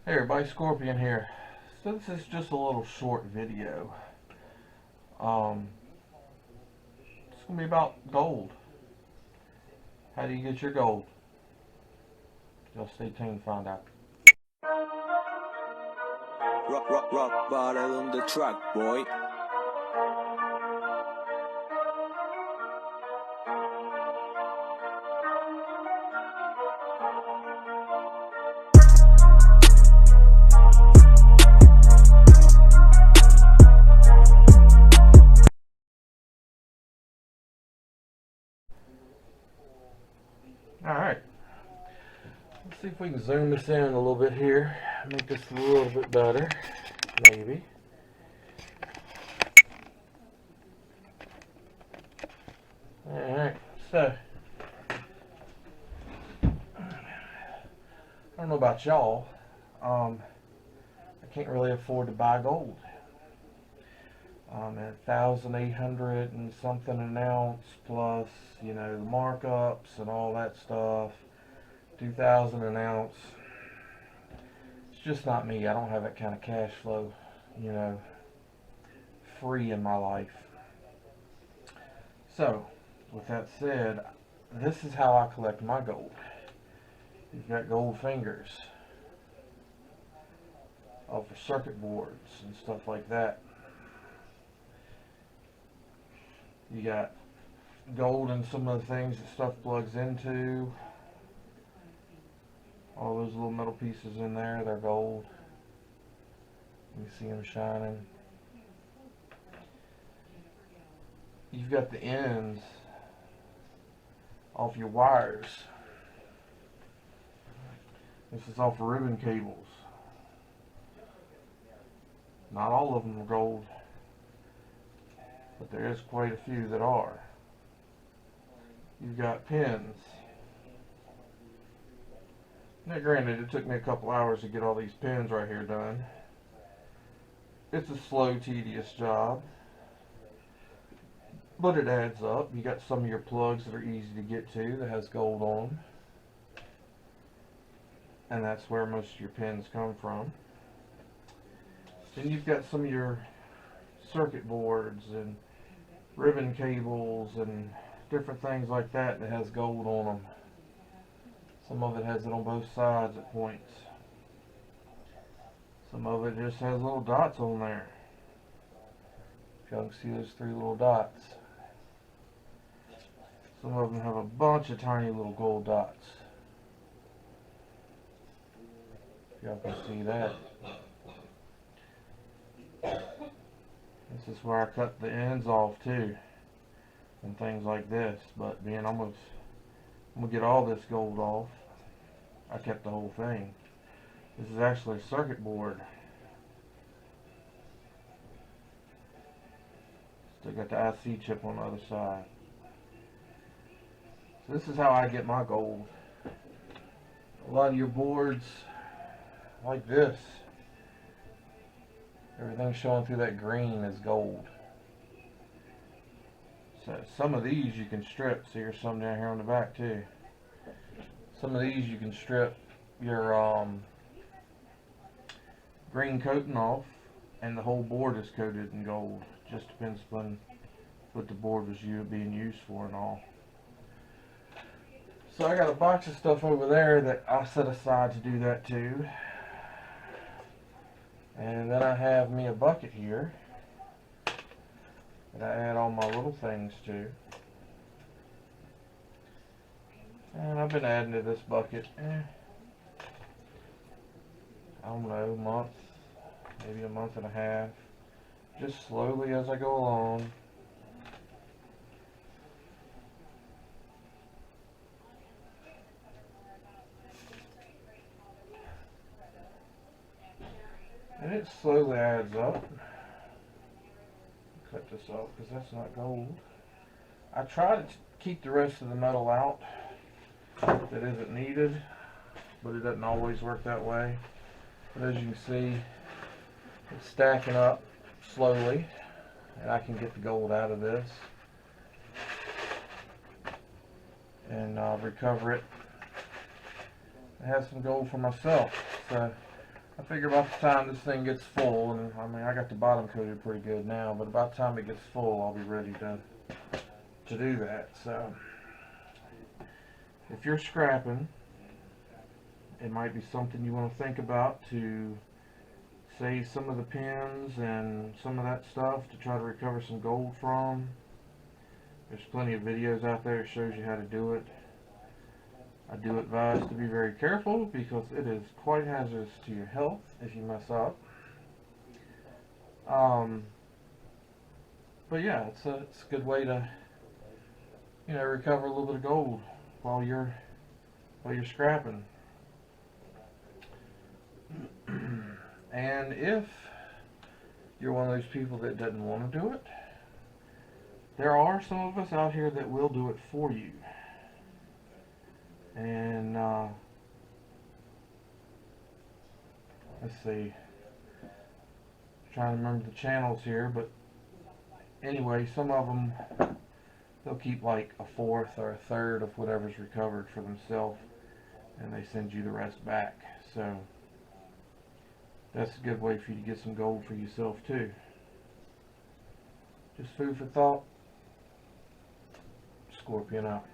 Hey everybody, Scorpion here. So this is just a little short video. Um, it's gonna be about gold. How do you get your gold? Y'all stay tuned to find out. Rock bottle on the track, boy. Alright. Let's see if we can zoom this in a little bit here. Make this a little bit better. Maybe. Alright, so I don't know about y'all. I can't really afford to buy gold. At 1,800 and something an ounce, plus the markups and all that stuff. 2,000 an ounce. It's just not me. I don't have that kind of cash flow, free in my life. So, with that said, this is how I collect my gold. You've got gold fingers off of circuit boards and stuff like that. You got gold in some of the things that stuff plugs into. All those little metal pieces in there, they're gold. You see them shining. You've got the ends off your wires. This is off ribbon cables. Not all of them are gold, but there is quite a few that are. You've got pins. Now granted, it took me a couple hours to get all these pins right here done. It's a slow, tedious job, but it adds up. You got some of your plugs that are easy to get to that has gold on them, and that's where most of your pins come from. Then you've got some of your circuit boards and ribbon cables and different things like that that has gold on them. Some of it has it on both sides at points. Some of it just has little dots on there. If y'all can see those 3 little dots. Some of them have a bunch of tiny little gold dots. If y'all can see that. This is where I cut the ends off too. And things like this. But being I'm gonna get all this gold off. I kept the whole thing. This is actually a circuit board. Still got the IC chip on the other side. So this is how I get my gold. A lot of your boards like this, everything showing through that green is gold. So some of these you can strip. See, there's some down here on the back too. Some of these you can strip your green coating off, and the whole board is coated in gold. Just depends upon what the board was being used for and all. So I got a box of stuff over there that I set aside to do that too. And then I have me a bucket here that I add all my little things to. And I've been adding to this bucket, I don't know, a month, maybe a month and a half. Just slowly as I go along. And it slowly adds up. Cut this off because that's not gold. I try to keep the rest of the metal out that isn't needed, but it doesn't always work that way. But as you can see, it's stacking up slowly, and I can get the gold out of this and recover it and have some gold for myself. So I figure about the time this thing gets full, and I mean I got the bottom coated pretty good now, but about the time it gets full, I'll be ready to do that. So if you're scrapping, it might be something you want to think about to save some of the pins and some of that stuff to try to recover some gold from. There's plenty of videos out there that shows you how to do it. I do advise to be very careful because it is quite hazardous to your health if you mess up. But yeah, it's a good way to, you know, recover a little bit of gold while you're scrapping. And if you're one of those people that doesn't want to do it, there are some of us out here that will do it for you. And let's see, trying to remember the channels here, but anyway, some of them, they'll keep like a fourth or a third of whatever's recovered for themselves, and they send you the rest back. So that's a good way for you to get some gold for yourself too. Just food for thought. Scorpion out.